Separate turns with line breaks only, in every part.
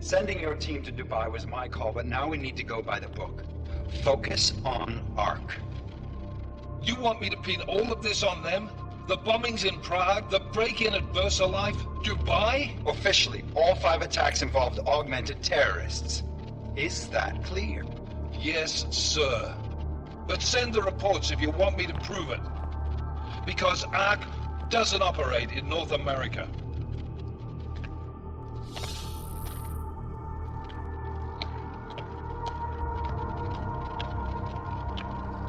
Sending your team to Dubai was my call, but now we need to go by the book. Focus on ARC.
You want me to pin all of this on them? The bombings in Prague, the break-in at VersaLife, Dubai?
Officially, all 5 attacks involved augmented terrorists. Is that clear?
Yes, sir. But send the reports if you want me to prove it. Because ARC doesn't operate in North America.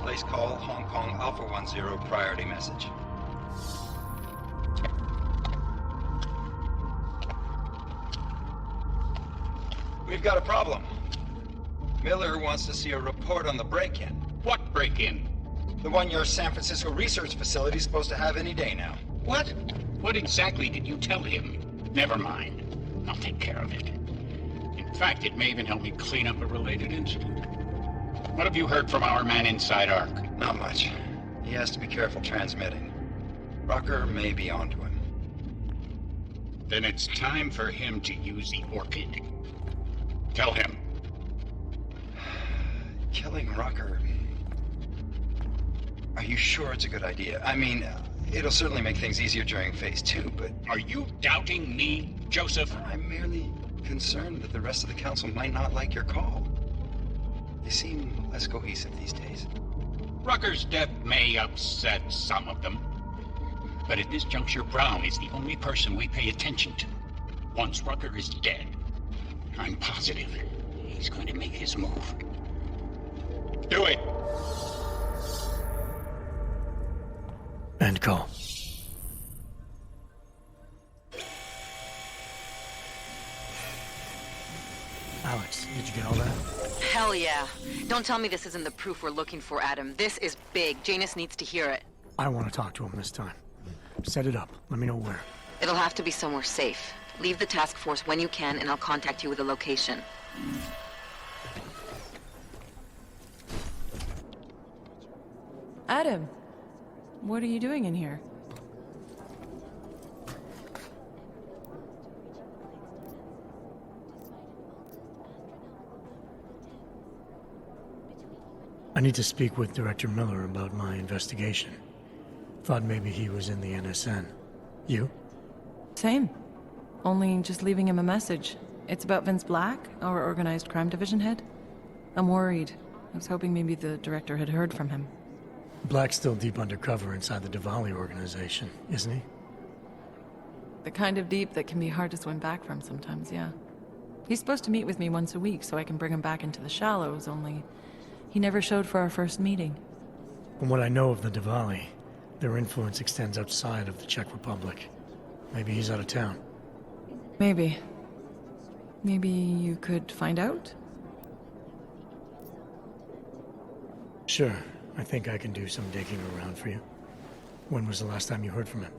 Place call Hong Kong Alpha 10 priority message. We've got a problem. Miller wants to see a report on the break-in.
What break-in?
The one your San Francisco research facility is supposed to have any day now.
What? What exactly did you tell him? Never mind. I'll take care of it. In fact, it may even help me clean up a related incident. What have you heard from our man inside ARC?
Not much. He has to be careful transmitting. Rucker may be onto him.
Then it's time for him to use the Orchid. Tell him.
Killing Rucker... Are you sure it's a good idea? I mean, it'll certainly make things easier during Phase 2, but...
Are you doubting me, Joseph?
I'm merely concerned that the rest of the Council might not like your call. They seem less cohesive these days.
Rucker's death may upset some of them. But at this juncture, Brown is the only person we pay attention to. Once Rucker is dead, I'm positive he's going to make his move. Do it!
End call. Alex, did you get all that?
Hell yeah. Don't tell me this isn't the proof we're looking for, Adam. This is big. Janus needs to hear it.
I want to talk to him this time. Set it up. Let me know where.
It'll have to be somewhere safe. Leave the task force when you can, and I'll contact you with a location.
Adam, what are you doing in here?
I need to speak with Director Miller about my investigation. Thought maybe he was in the NSN. You?
Same. Only just leaving him a message. It's about Vince Black, our organized crime division head. I'm worried. I was hoping maybe the director had heard from him.
Black's still deep undercover inside the Diwali organization, isn't he?
The kind of deep that can be hard to swim back from sometimes, yeah. He's supposed to meet with me once a week so I can bring him back into the shallows, only he never showed for our first meeting.
From what I know of the Diwali, their influence extends outside of the Czech Republic. Maybe he's out of town.
Maybe. Maybe you could find out?
Sure. I think I can do some digging around for you. When was the last time you heard from him?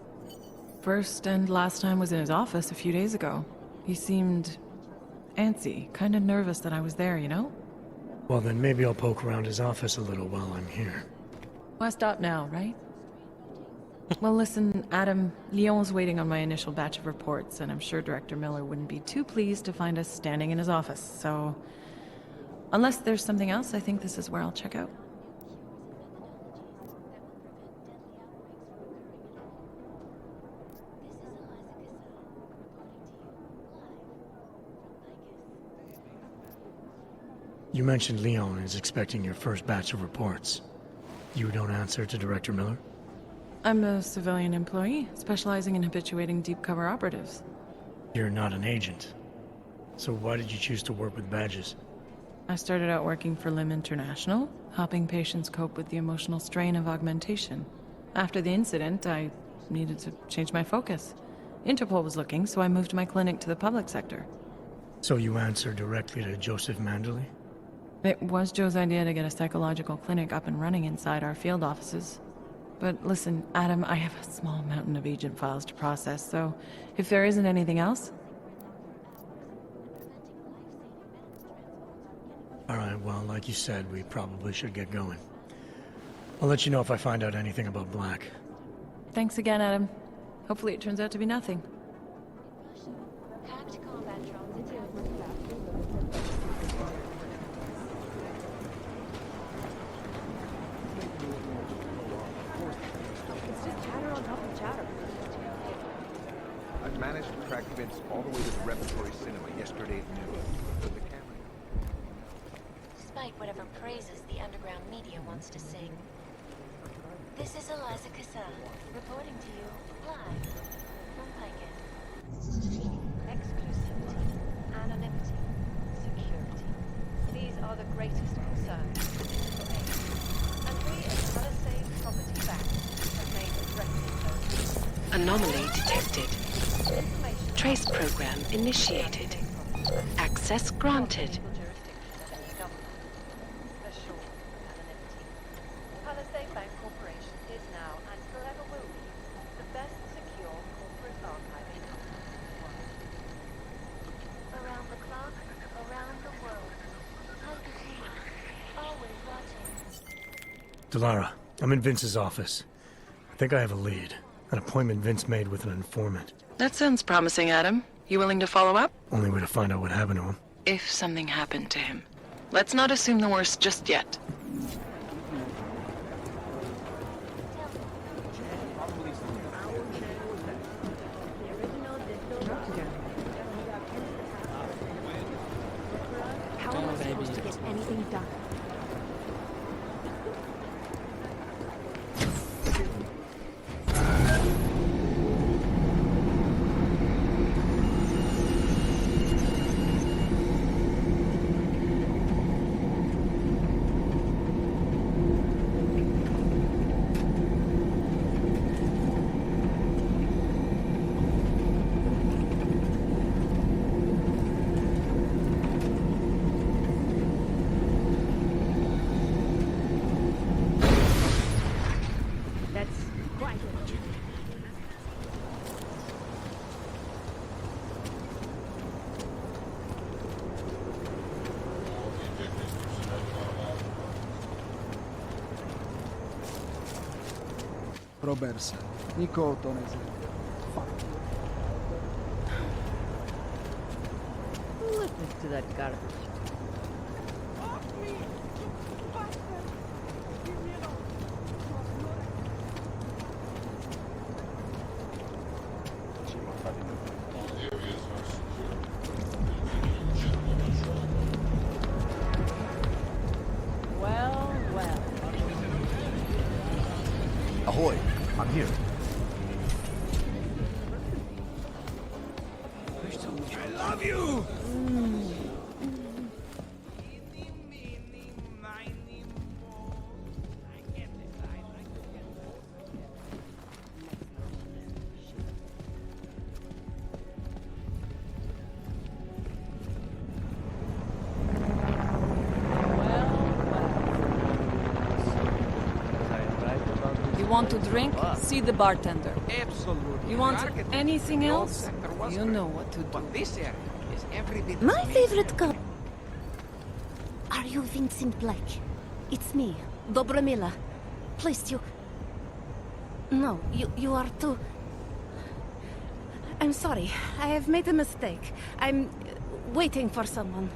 First and last time was in his office a few days ago. He seemed antsy, kind of nervous that I was there, you know?
Well, then maybe I'll poke around his office a little while I'm here.
Why stop now, right? Well, listen, Adam, Lyon's waiting on my initial batch of reports, and I'm sure Director Miller wouldn't be too pleased to find us standing in his office, so... Unless there's something else, I think this is where I'll check out.
You mentioned Leon is expecting your first batch of reports. You don't answer to Director Miller?
I'm a civilian employee, specializing in habituating deep cover operatives.
You're not an agent. So why did you choose to work with badges?
I started out working for LIM International, helping patients cope with the emotional strain of augmentation. After the incident, I needed to change my focus. Interpol was looking, so I moved my clinic to the public sector.
So you answer directly to Joseph Manderley?
It was Joe's idea to get a psychological clinic up and running inside our field offices. But listen, Adam, I have a small mountain of agent files to process, so if there isn't anything else...
Alright, well, like you said, we probably should get going. I'll let you know if I find out anything about Black.
Thanks again, Adam. Hopefully it turns out to be nothing.
Как комбат drones идет? I've managed to track Vince all the way to the Repertory Cinema yesterday at noon. But the camera...
Despite whatever praises the underground media wants to sing. This is Eliza Cassell, reporting to you live from Piket.
Exclusivity, anonymity, security. These are the greatest concerns for me. And we at Palisade Property Bank have made addresses those.
Anomaly detected.
Information
Trace program initiated. Access granted.
Palisade Bank Corporation is now and forever will be the best secure corporate archive in the world.
Around the clock, around the world. Like a human, always watching.
Delara, I'm in Vince's office. I think I have a lead. An appointment Vince made with an informant.
That sounds promising, Adam. You willing to follow up?
Only way to find out what happened to him.
If something happened to him. Let's not assume the worst just yet.
How am I supposed to get anything done?
Prober se. Nikoho to nezajímá. Fakt.
Listen to that garbage. Well, well.
Ahoy! I'm here.
I love you!
You want to drink? See the bartender.
Absolutely.
You want
Target
anything
the old
else?
sector was
You
great,
know what to do.
But this area is every bit
My favorite cup. Are you Vincent Black? It's me, Dobromila. Please, you... No, you are too... I'm sorry. I have made a mistake. I'm waiting for someone.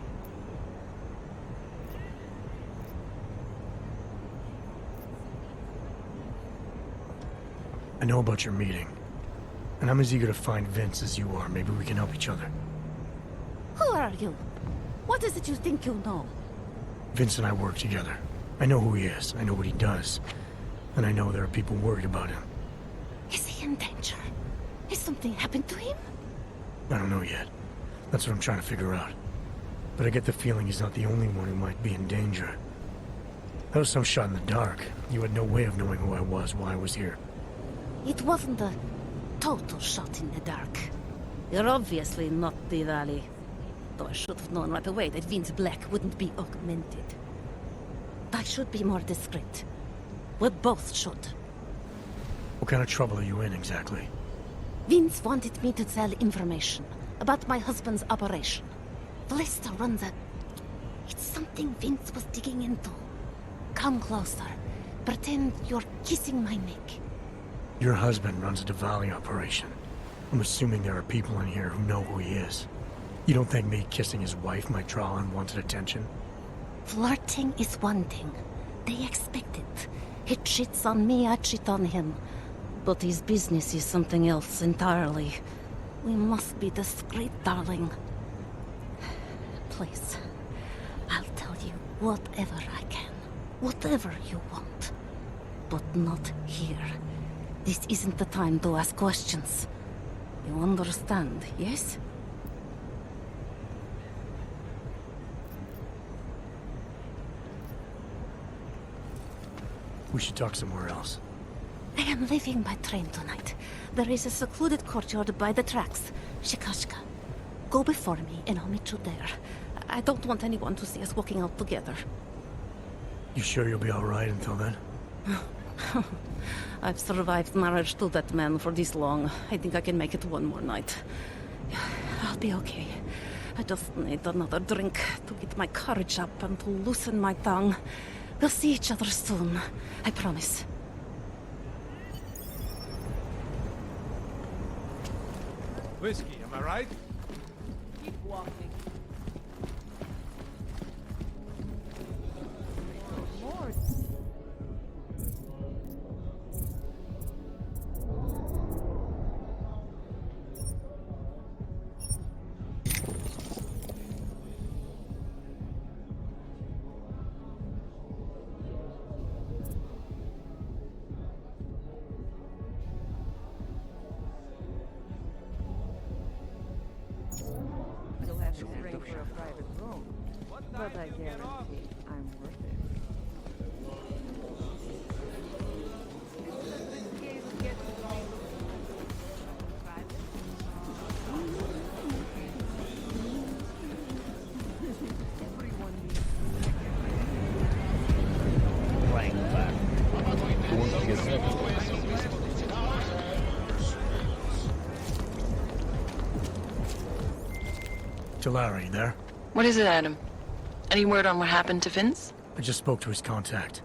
I know about your meeting. And I'm as eager to find Vince as you are. Maybe we can help each other.
Who are you? What is it you think you know?
Vince and I work together. I know who he is. I know what he does. And I know there are people worried about him.
Is he in danger? Has something happened to him?
I don't know yet. That's what I'm trying to figure out. But I get the feeling he's not the only one who might be in danger. That was some shot in the dark. You had no way of knowing who I was, why I was here.
It wasn't a total shot in the dark. You're obviously not the Rally. Though I should have known right away that Vince Black wouldn't be augmented. I should be more discreet. We both should.
What kind of trouble are you in, exactly?
Vince wanted me to tell information about my husband's operation. Vlista runs a... It's something Vince was digging into. Come closer. Pretend you're kissing my neck.
Your husband runs a Diwali operation. I'm assuming there are people in here who know who he is. You don't think me kissing his wife might draw unwanted attention?
Flirting is one thing. They expect it. He cheats on me, I cheat on him. But his business is something else entirely. We must be discreet, darling. Please, I'll tell you whatever I can. Whatever you want. But not here. This isn't the time to ask questions. You understand, yes?
We should talk somewhere else.
I am leaving by train tonight. There is a secluded courtyard by the tracks. Shikashka. Go before me and I'll meet you there. I don't want anyone to see us walking out together.
You sure you'll be alright until then?
I've survived marriage to that man for this long. I think I can make it one more night. I'll be okay. I just need another drink to get my courage up and to loosen my tongue. We'll see each other soon. I promise.
Whiskey, am I right?
Keep walking. Lord.
You'll have to ring for a private room. But I guarantee I'm worth it.
Larry, there?
What is it, Adam? Any word on what happened to Vince?
I just spoke to his contact.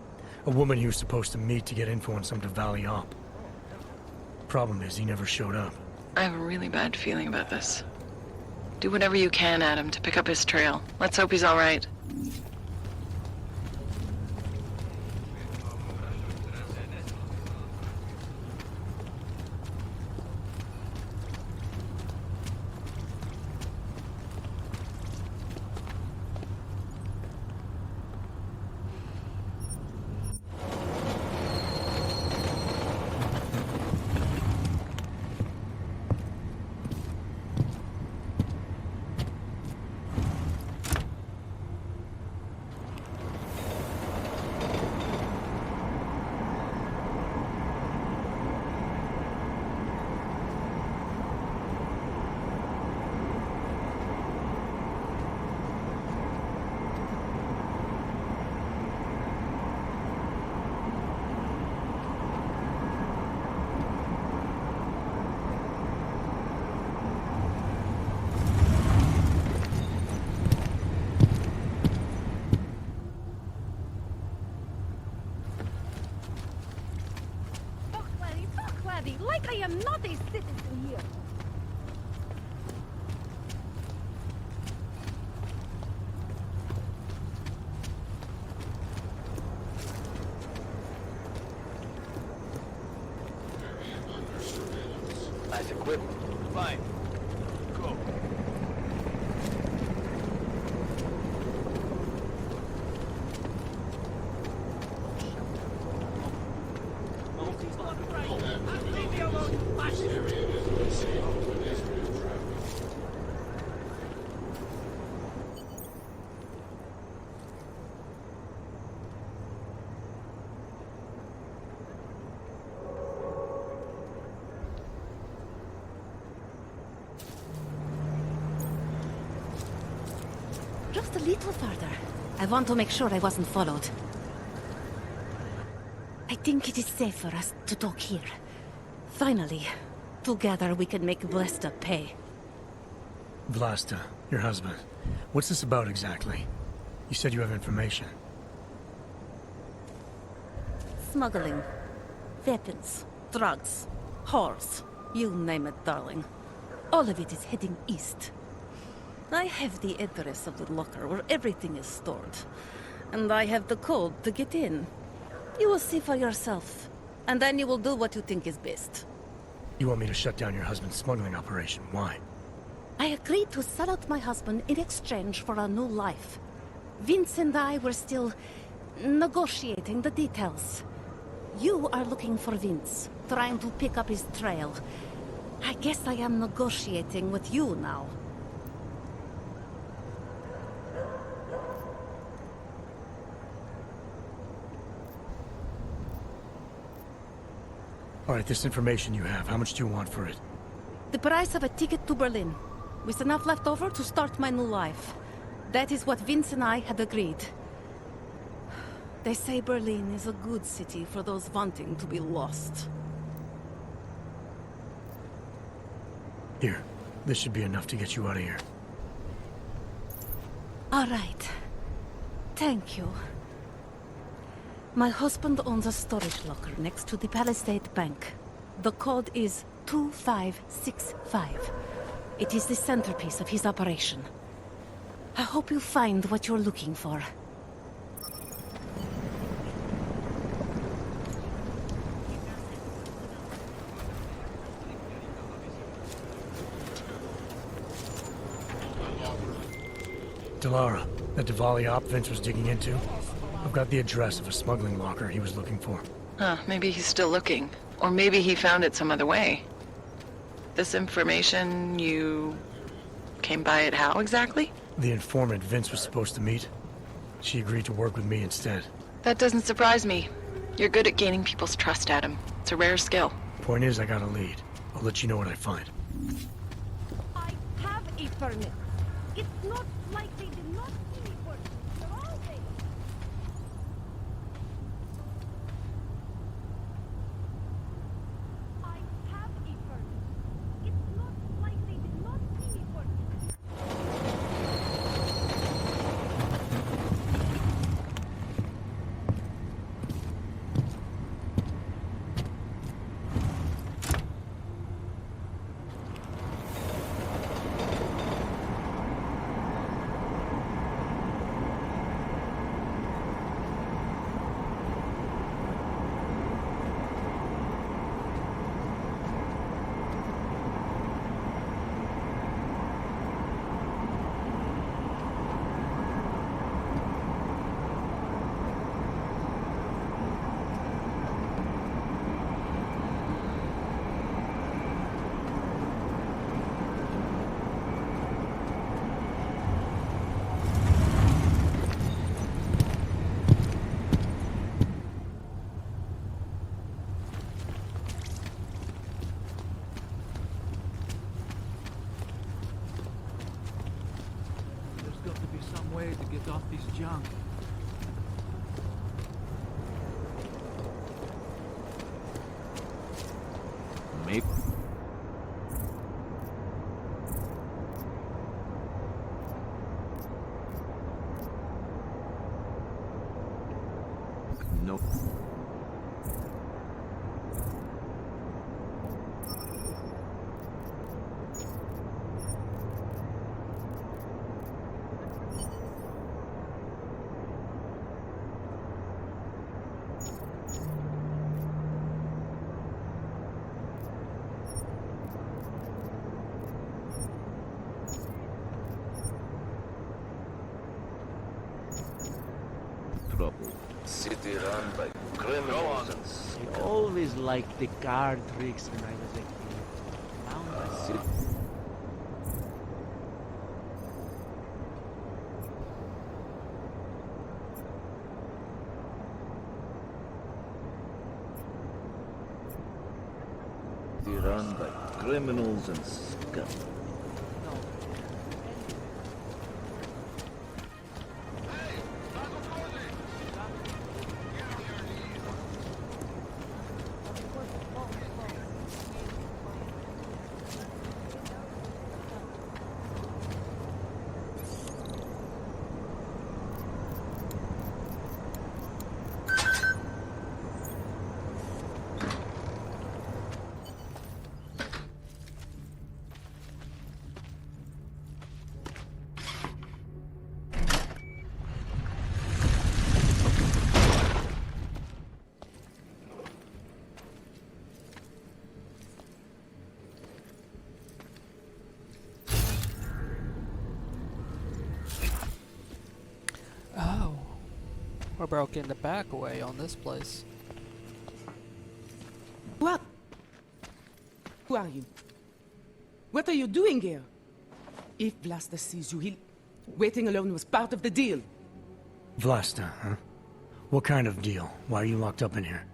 A woman he was supposed to meet to get info on some Valley op. Problem is, he never showed up.
I have a really bad feeling about this. Do whatever you can, Adam, to pick up his trail. Let's hope he's all right.
Like I am not a citizen here.
Nice equipment. Fine. Go.
Just a little further. I want to make sure I wasn't followed. I think it is safe for us to talk here. Finally, together we can make Vlasta pay.
Vlasta, your husband. What's this about exactly? You said you have information.
Smuggling. Weapons. Drugs. Whores. You name it, darling. All of it is heading east. I have the address of the locker where everything is stored. And I have the code to get in. You will see for yourself. And then you will do what you think is best.
You want me to shut down your husband's smuggling operation. Why?
I agreed to sell out my husband in exchange for a new life. Vince and I were still negotiating the details. You are looking for Vince, trying to pick up his trail. I guess I am negotiating with you now.
All right, this information you have, how much do you want for it?
The price of a ticket to Berlin, with enough left over to start my new life. That is what Vince and I had agreed. They say Berlin is a good city for those wanting to be lost.
Here, this should be enough to get you out of here.
All right. Thank you. My husband owns a storage locker next to the Palisade Bank. The code is 2565. It is the centerpiece of his operation. I hope you find what you're looking for.
Delara, that Diwali op Vince was digging into? I've got the address of a smuggling locker he was looking for.
Huh, maybe he's still looking. Or maybe he found it some other way. This information, you came by it how exactly?
The informant Vince was supposed to meet. She agreed to work with me instead.
That doesn't surprise me. You're good at gaining people's trust, Adam. It's a rare skill.
Point is, I got a lead. I'll let you know what I find.
I have a permit. It's not like they did not see me for all day. I have a permit. It's not like they did not see me for
To get off this junk. Maybe. No.
City run by criminals.
I always liked the card tricks when I was a kid. Found a city.
Run by criminals and scum.
We're broken the back away on this place.
What? Who are you? What are you doing here? If Vlasta sees you, he'll... Waiting alone was part of the deal.
Vlasta, huh? What kind of deal? Why are you locked up in here?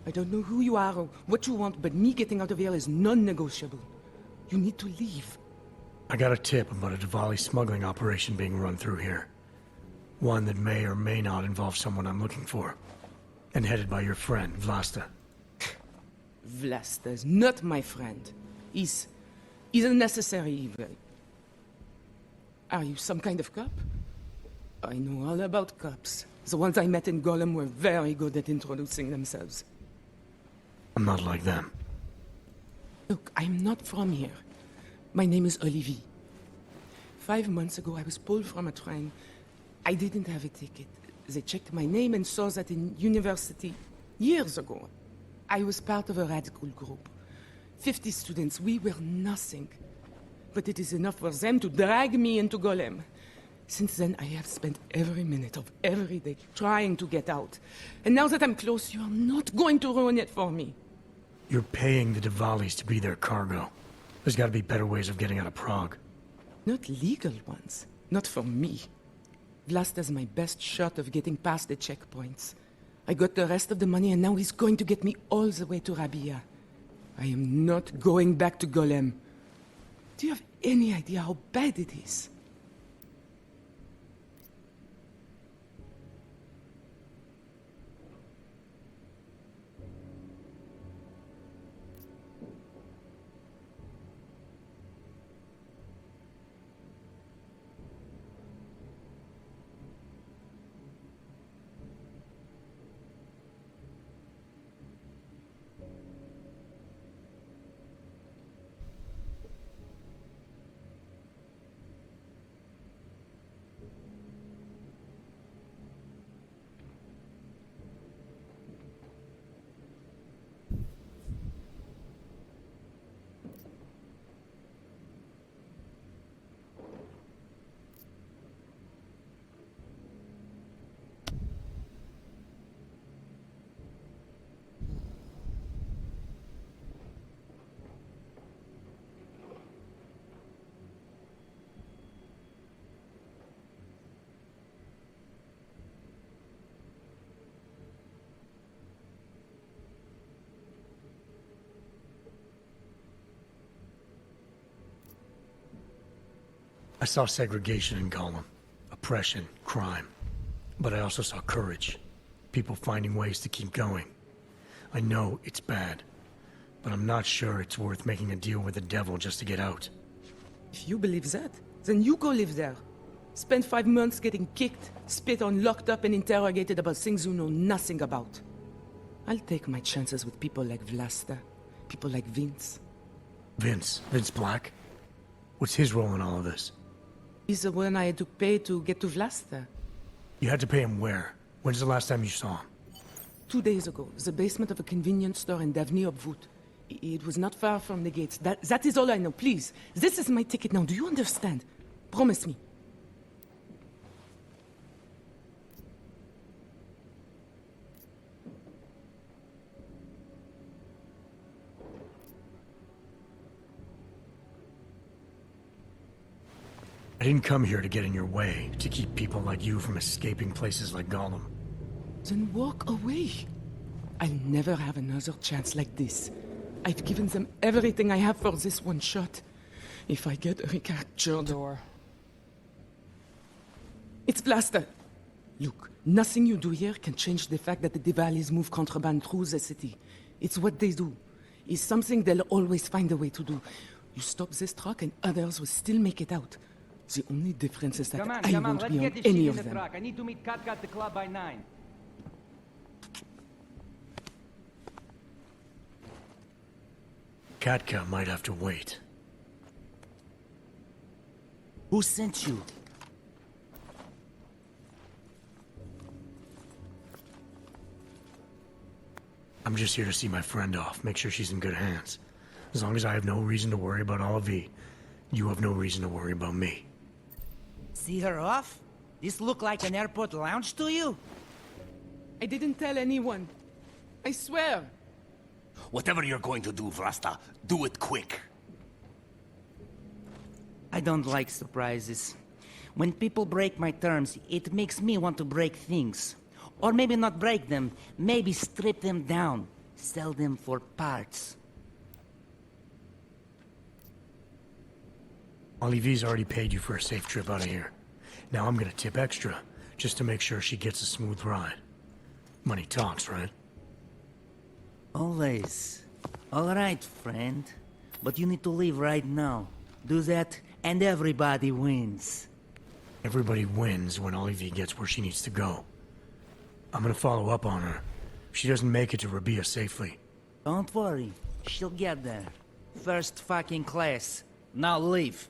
I don't know who you are or what you want, but me getting out of here is non-negotiable. You need to leave.
I got a tip about a Diwali smuggling operation being run through here. One that may or may not involve someone I'm looking for. And headed by your friend, Vlasta.
Vlasta's not my friend. He's a necessary evil. Are you some kind of cop? I know all about cops. The ones I met in Golem were very good at introducing themselves.
I'm not like them.
Look, I'm not from here. My name is Olivier. 5 months ago, I was pulled from a train. I didn't have a ticket. They checked my name and saw that in university years ago. I was part of a radical group. 50 students, we were nothing. But it is enough for them to drag me into Golem. Since then, I have spent every minute of every day trying to get out. And now that I'm close, you are not going to ruin it for me.
You're paying the Diwalis to be their cargo. There's gotta be better ways of getting out of Prague.
Not legal ones. Not for me. Vlasta's my best shot of getting past the checkpoints. I got the rest of the money and now he's going to get me all the way to Rabia. I am not going back to Golem. Do you have any idea how bad it is?
I saw segregation in Gollum, oppression, crime. But I also saw courage, people finding ways to keep going. I know it's bad, but I'm not sure it's worth making a deal with the devil just to get out.
If you believe that, then you go live there. Spend 5 months getting kicked, spit on, locked up and interrogated about things you know nothing about. I'll take my chances with people like Vlasta, people like Vince.
Vince Black? What's his role in all of this?
He's the one I had to pay to get to Vlasta.
You had to pay him where? When's the last time you saw him?
2 days ago, the basement of a convenience store in Davni Obvut. It was not far from the gates. That is all I know, please. This is my ticket now, do you understand? Promise me.
I didn't come here to get in your way, to keep people like you from escaping places like Gollum.
Then walk away. I'll never have another chance like this. I've given them everything I have for this one shot. If I get recaptured... It's Vlasta. Look, nothing you do here can change the fact that the Diwalis move contraband through the city. It's what they do. It's something they'll always find a way to do. You stop this truck and others will still make it out. The only difference is that I won't be on any of them.
I need to meet Katka at the club by 9.
Katka might have to wait.
Who sent you?
I'm just here to see my friend off, make sure she's in good hands. As long as I have no reason to worry about Olivier, you have no reason to worry about me.
See her off? This look like an airport lounge to you?
I didn't tell anyone. I swear.
Whatever you're going to do, Vrasta, do it quick.
I don't like surprises. When people break my terms, it makes me want to break things. Or maybe not break them, maybe strip them down. Sell them for parts.
Olivia's already paid you for a safe trip out of here. Now I'm gonna tip extra, just to make sure she gets a smooth ride. Money talks, right?
Always. All right, friend. But you need to leave right now. Do that, and everybody wins.
Everybody wins when Olivia gets where she needs to go. I'm gonna follow up on her. If she doesn't make it to Rabia safely.
Don't worry. She'll get there. First fucking class. Now leave.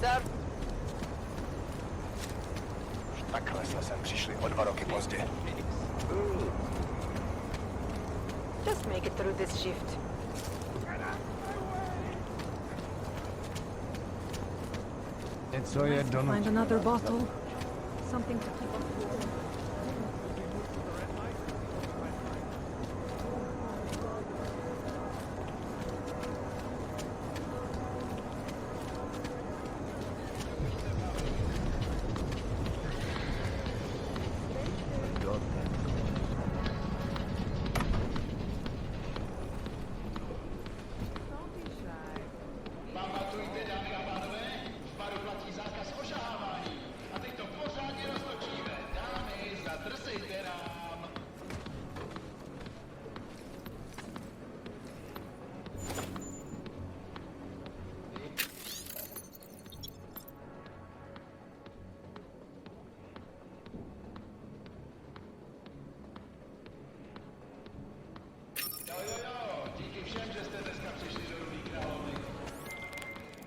Sir?
Takhle jsme sem přišli o 2 roky pozdě.
Just make it through this shift.
Něco je donutit.
Find another bottle. Something to keep us warm.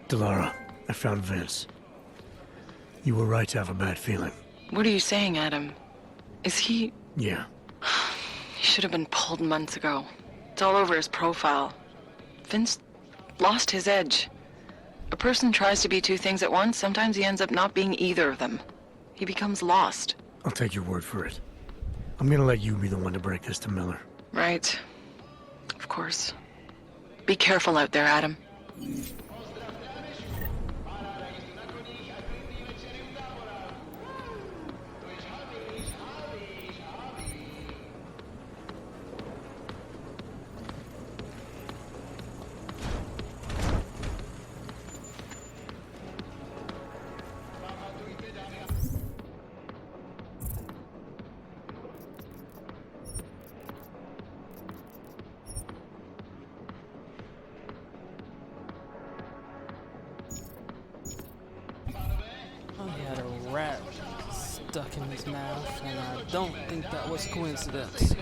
Delara, I found Vince. You were right to have a bad feeling.
What are you saying, Adam? Is he...
Yeah.
He should have been pulled months ago. It's all over his profile. Vince lost his edge. A person tries to be two things at once, sometimes he ends up not being either of them. He becomes lost.
I'll take your word for it. I'm gonna let you be the one to break this to Miller.
Right. Of course. Be careful out there, Adam.
He had a rat stuck in his mouth, and I don't think that was a coincidence.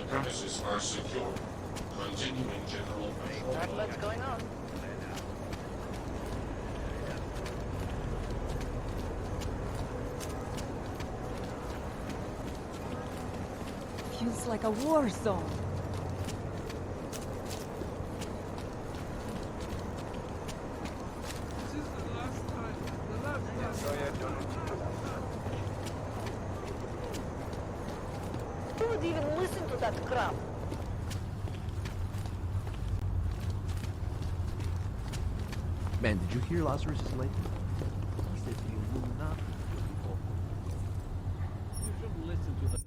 Premises are secure. Continuing general patrol.
What's going on?
Feels
place like a war zone.
Who would even listen to that crap?
Man, did you hear Lazarus is late? He said you will not. You should listen to the.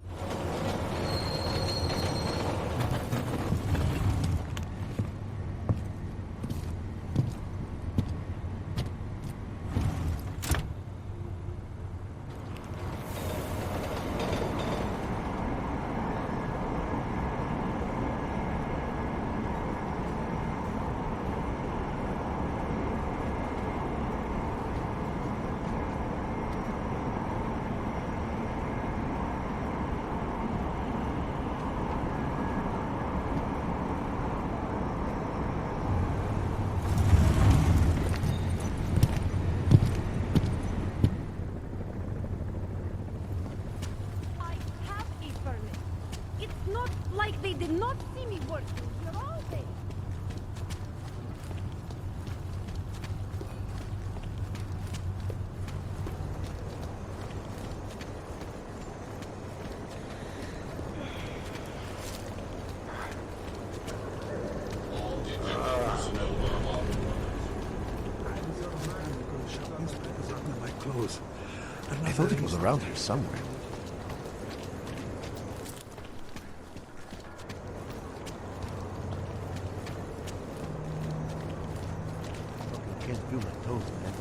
Like they did not see me working. You're all there.
I thought it was around here somewhere. I can't feel my toes, man.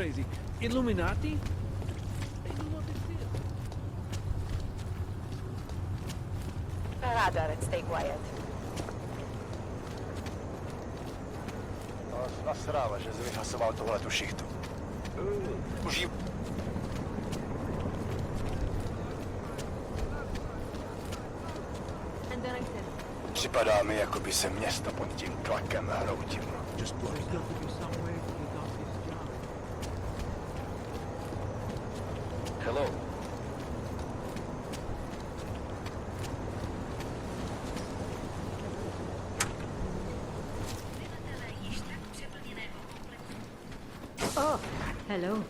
crazy. Illuminati?
Radar, stay quiet.
Nasrala, že jsi vyhasoval tuhletu šichtu. Už jí... Připadá mi, jako by se město pod tím tlakem hroutilo.
Hello.
Oh, hello.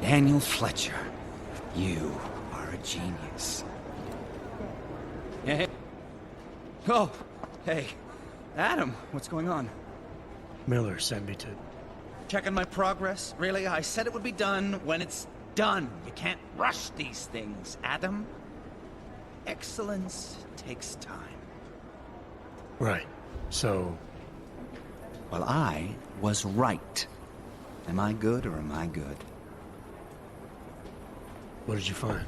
Daniel Fletcher, you are a genius. Hey. Oh, hey. Adam, what's going on?
Miller sent me to...
Checking my progress? Really? I said it would be done when it's done. You can't rush these things, Adam. Excellence takes time.
Right. So...
Well, I was right. Am I good or am I good?
What did you find?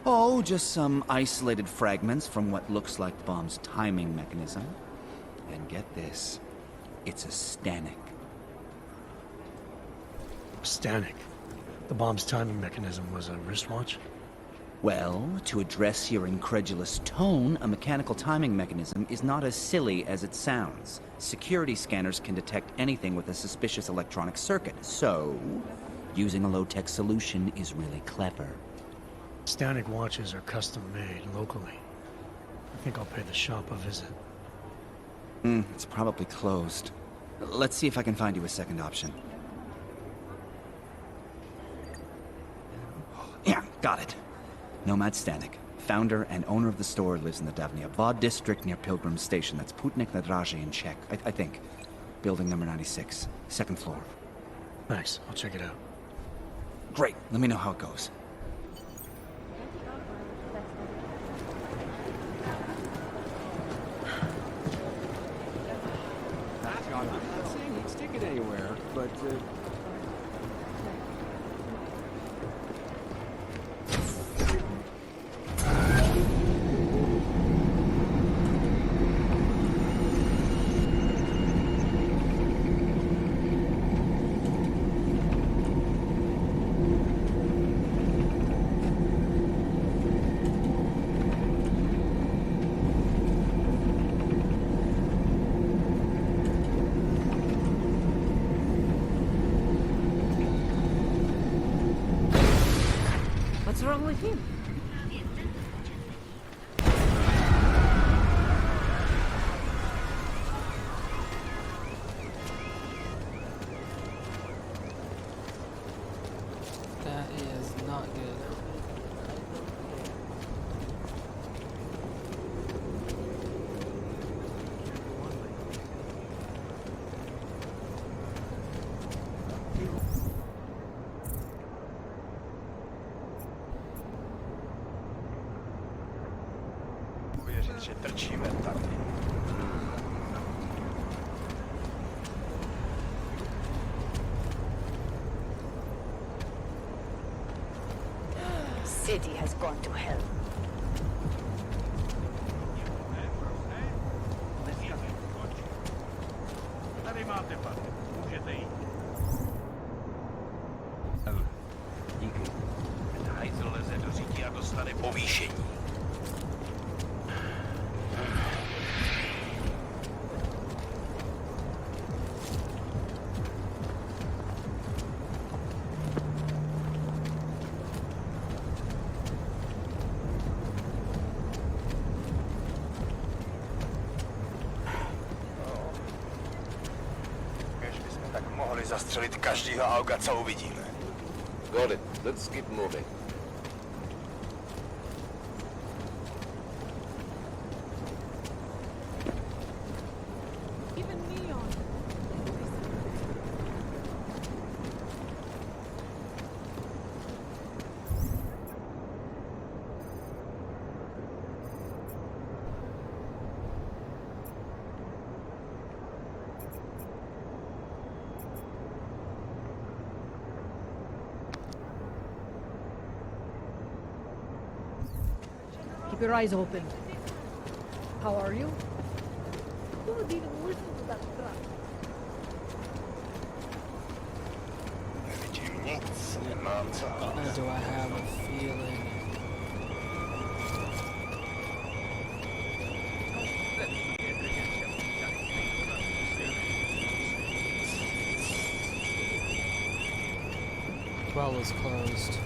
Oh, just some isolated fragments from what looks like the bomb's timing mechanism. And get this, it's a Stanek.
Stanek? The bomb's timing mechanism was a wristwatch?
Well, to address your incredulous tone, a mechanical timing mechanism is not as silly as it sounds. Security scanners can detect anything with a suspicious electronic circuit, so... using a low-tech solution is really clever.
Stanek watches are custom-made locally. I think I'll pay the shop a visit.
It's probably closed. Let's see if I can find you a second option. Yeah, got it. Nomad Stanek, founder and owner of the store, lives in the Davnia Vod district near Pilgrim Station. That's Putnik Nadraji in Czech, I think. Building number 96, second floor.
Thanks, I'll check it out.
Great, let me know how it goes.
I'm not saying he'd stick it anywhere, but...
What's wrong with him?
That is not good.
Uvěřit, že trčíme tady.
City has gone to hell.
Tady máte, pane. Můžete jít. Díky. Ten hajzl leze do řítí a dostane povýšení.
mohli zastřelit každýho auga, co uvidíme.
Got it. Let's keep moving.
Even neon.
Keep your eyes open. How are you? Who would even listen to that crap?
Nevidím nic, nemám co.
Do I have a feeling? Well is closed.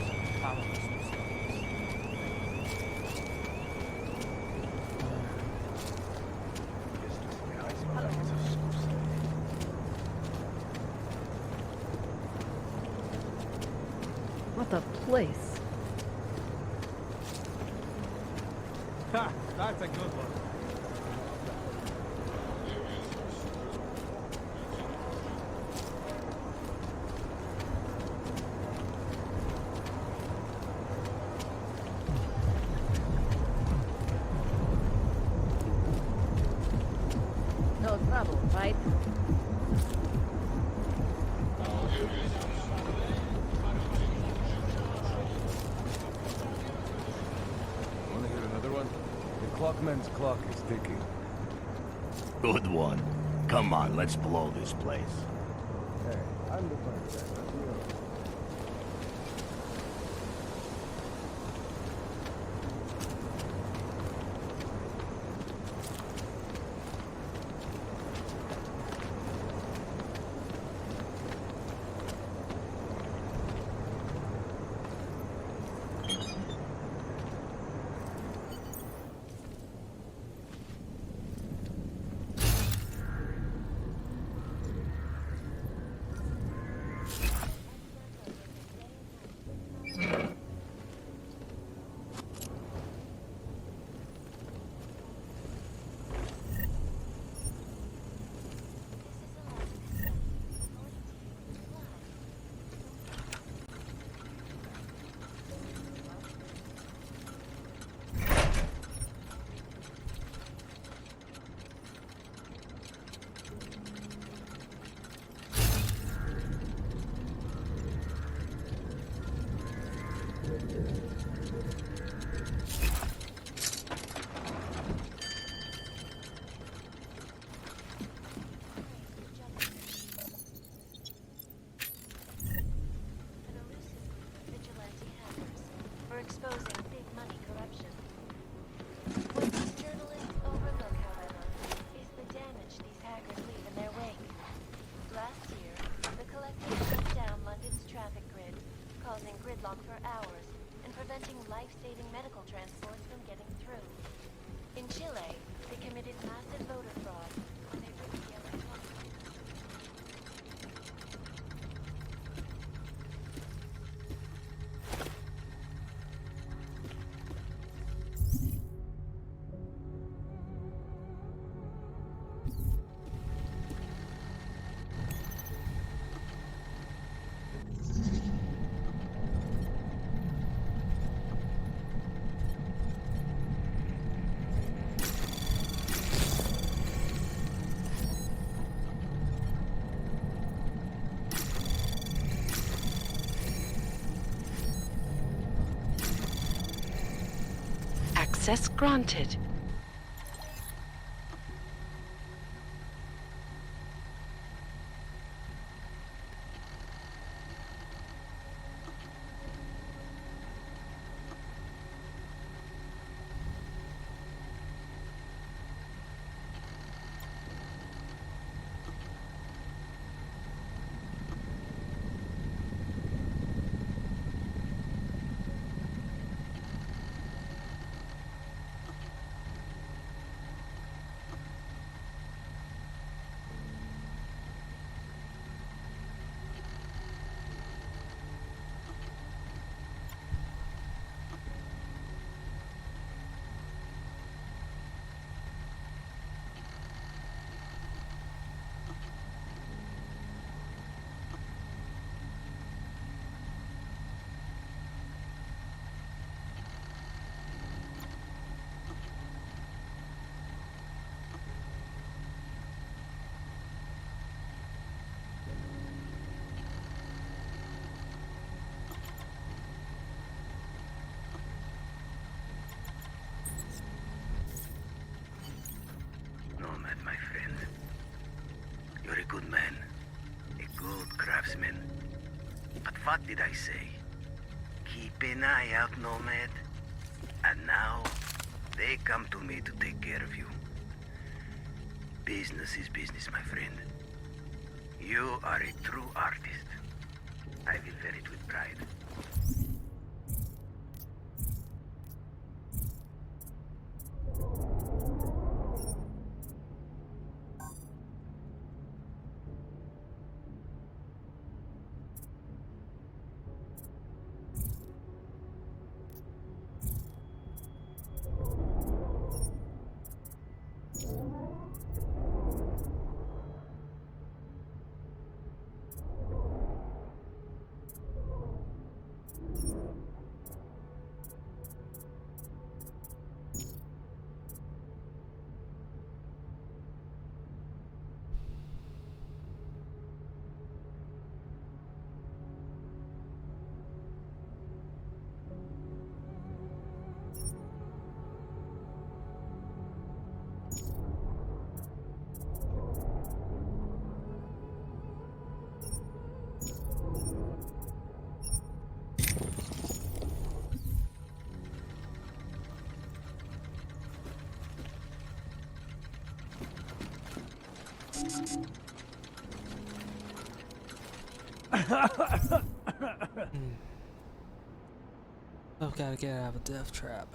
What a place.
Ha! That's a good one.
No trouble, right?
Wanna hear another one? The clockman's clock is ticking.
Good one. Come on, let's blow this place.
Hey, I'm the first guy.
Exposing big money corruption. What these journalists overlook, however, is the damage these hackers leave in their wake. Last year, the collective shut down London's traffic grid, causing gridlock for hours and preventing life-saving medical transports from getting through. In Chile, they committed massive voter fraud when they rigged the electoral.
Access granted.
What did I say? Keep an eye out, Nomad. And now, they come to me to take care of you. Business is business, my friend. You are a true artist. I will wear it with pride.
I've got to get out of a death trap.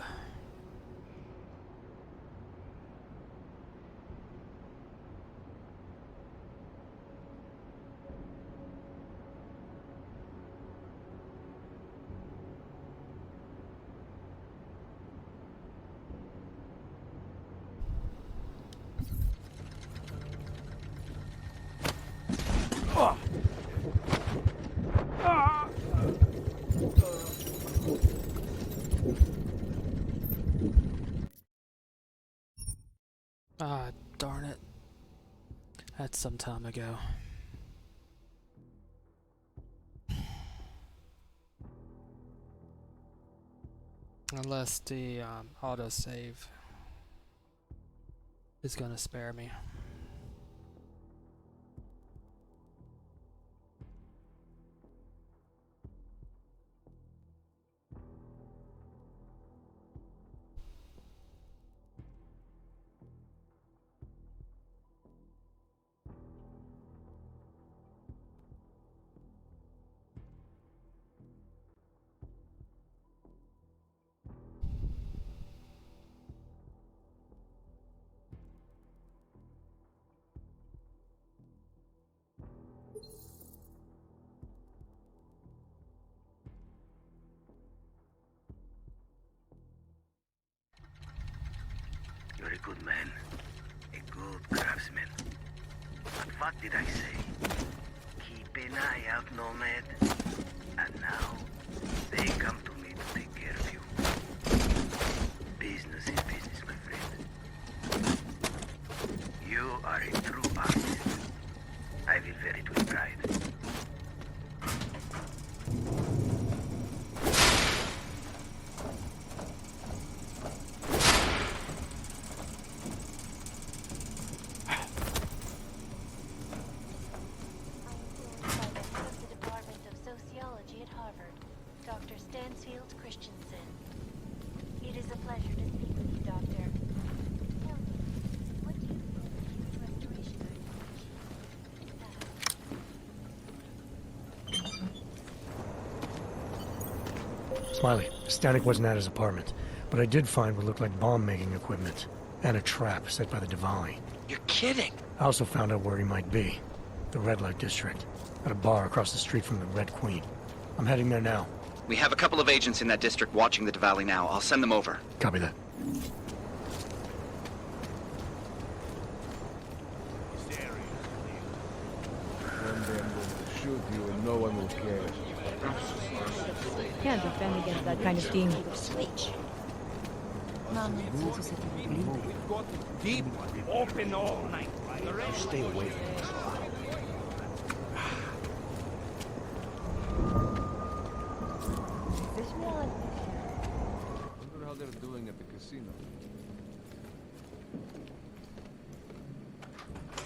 Ah, darn it. That's some time ago. Unless the autosave is gonna spare me.
You're a good man. A good craftsman. But what did I say? Keep an eye out, Nomad. And now, they come to me to take care of you. Business is business, my friend. You are a true artist. I will wear it with pride.
Smiley, Static wasn't at his apartment, but I did find what looked like bomb-making equipment, and a trap set by the Diwali.
You're kidding!
I also found out where he might be. The Red Light District, at a bar across the street from the Red Queen. I'm heading there now.
We have a couple of agents in that district watching the Diwali now. I'll send them over.
Copy that.
One day I'm going to shoot you and no one will care.
Can't defend against that kind of thing.
Switch.
We've got deep open all night.
Stay away from us. I wonder how they're doing at the casino.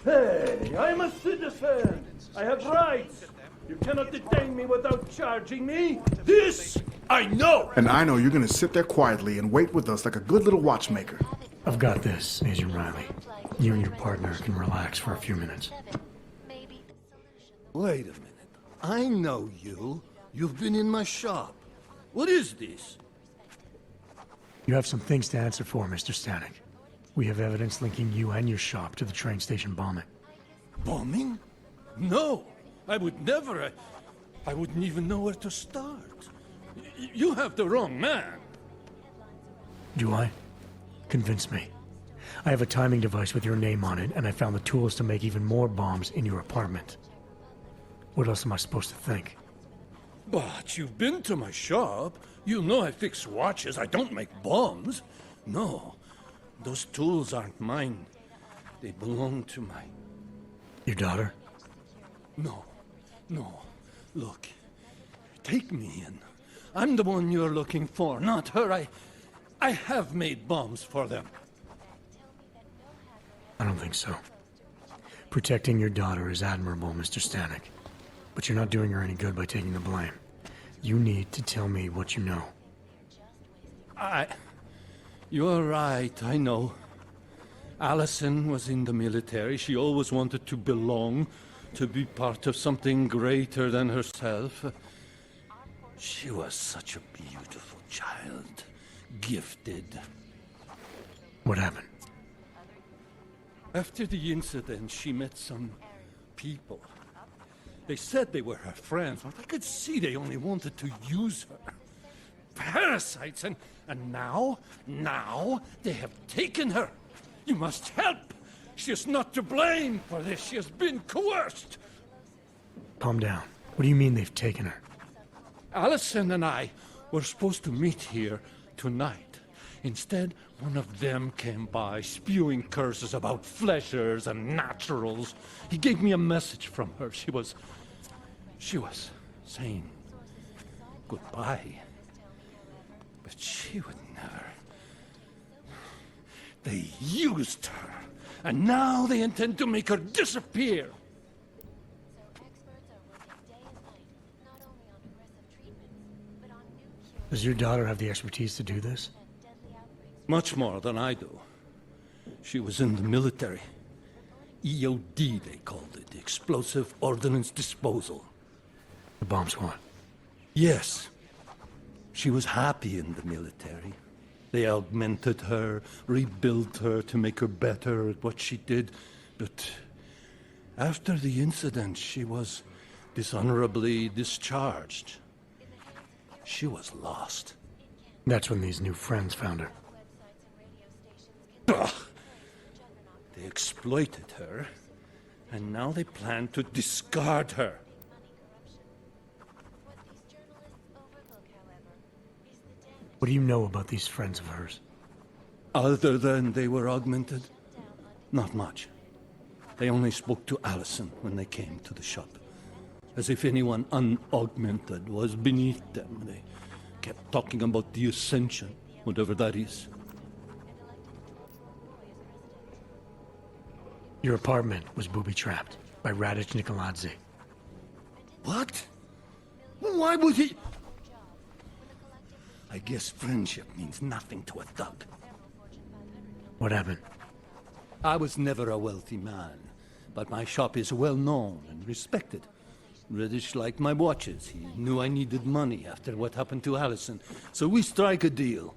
Hey, I'm a citizen. I have rights.
You cannot detain me without charging me. This I know.
And I know you're gonna sit there quietly and wait with us like a good little watchmaker.
I've got this, Agent Riley. You and your partner can relax for a few minutes.
Wait a minute. I know you. You've been in my shop. What is this?
You have some things to answer for, Mr. Stanek. We have evidence linking you and your shop to the train station bombing.
Bombing? No, I would never. I wouldn't even know where to start. You have the wrong man.
Do I? Convince me. I have a timing device with your name on it, and I found the tools to make even more bombs in your apartment. What else am I supposed to think?
But you've been to my shop. You know I fix watches. I don't make bombs. No, those tools aren't mine. They belong to my...
Your daughter?
No. Look, take me in. I'm the one you're looking for, not her. I have made bombs for them.
I don't think so. Protecting your daughter is admirable, Mr. Stanek. But you're not doing her any good by taking the blame. You need to tell me what you know.
You're right, I know. Allison was in the military. She always wanted to belong, to be part of something greater than herself. She was such a beautiful child. Gifted.
What happened?
After the incident, she met some people. They said they were her friends, but I could see they only wanted to use her. Parasites, and now they have taken her. You must help. She is not to blame for this. She has been coerced.
Calm down. What do you mean they've taken her?
Allison and I were supposed to meet here tonight. Instead, one of them came by, spewing curses about fleshers and naturals. He gave me a message from her. She was saying goodbye. But she would never. They used her, and now they intend to make her disappear.
Does your daughter have the expertise to do this?
Much more than I do. She was in the military. EOD, they called it. Explosive Ordnance Disposal.
The bomb squad?
Yes. She was happy in the military. They augmented her, rebuilt her to make her better at what she did. But after the incident, she was dishonorably discharged. She was lost.
That's when these new friends found her.
Ugh. They exploited her, and now they plan to discard her.
What do you know about these friends of hers?
Other than they were augmented? Not much. They only spoke to Allison when they came to the shop. As if anyone unaugmented was beneath them. They kept talking about the Ascension, whatever that is.
Your apartment was booby-trapped by Radic Nikoladze.
What? Why would he... I guess friendship means nothing to a thug.
What happened?
I was never a wealthy man, but my shop is well known and respected. Reddish liked my watches. He knew I needed money after what happened to Allison, so we strike a deal.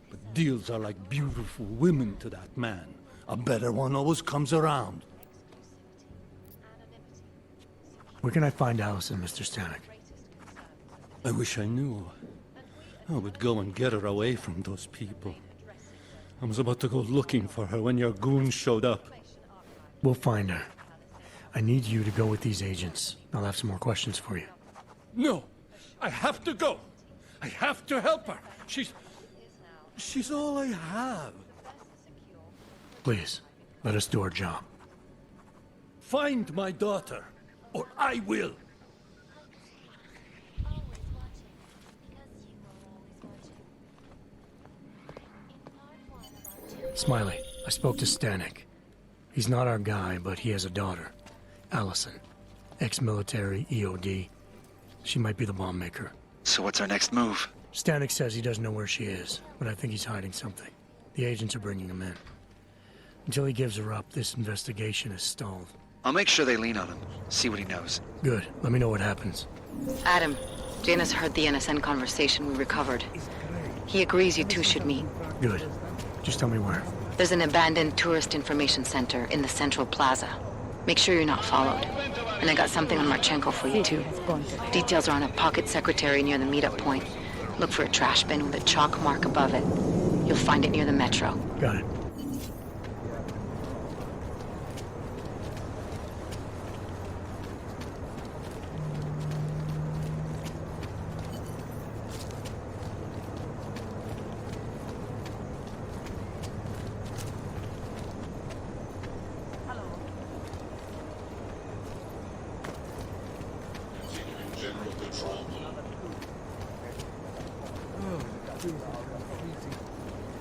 But deals are like beautiful women to that man. A better one always comes around.
Where can I find Allison, Mr. Stanek?
I wish I knew. I would go and get her away from those people. I was about to go looking for her when your goons showed up.
We'll find her. I need you to go with these agents. I'll have some more questions for you.
No! I have to go! I have to help her! She's all I have.
Please, let us do our job.
Find my daughter, or I will!
Smiley, I spoke to Stanek. He's not our guy, but he has a daughter, Allison. Ex-military, EOD. She might be the bomb maker.
So what's our next move?
Stanek says he doesn't know where she is, but I think he's hiding something. The agents are bringing him in. Until he gives her up, this investigation is stalled.
I'll make sure they lean on him. See what he knows.
Good. Let me know what happens.
Adam, Janus heard the NSN conversation we recovered. He agrees you two should meet.
Good. Just tell me where.
There's an abandoned tourist information center in the central plaza. Make sure you're not followed. And I got something on Marchenko for you too. Details are on a pocket secretary near the meetup point. Look for a trash bin with a chalk mark above it. You'll find it near the metro.
Got it.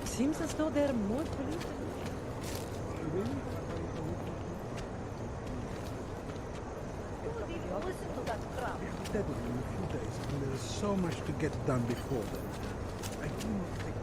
Seems as though they're more polluted.
That will be in a few days, and there is so much to get done before then. I do not think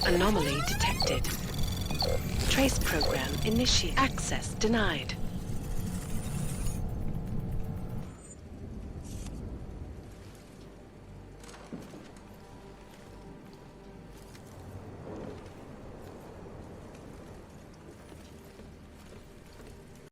Anomaly detected. Trace program initiate. Access denied.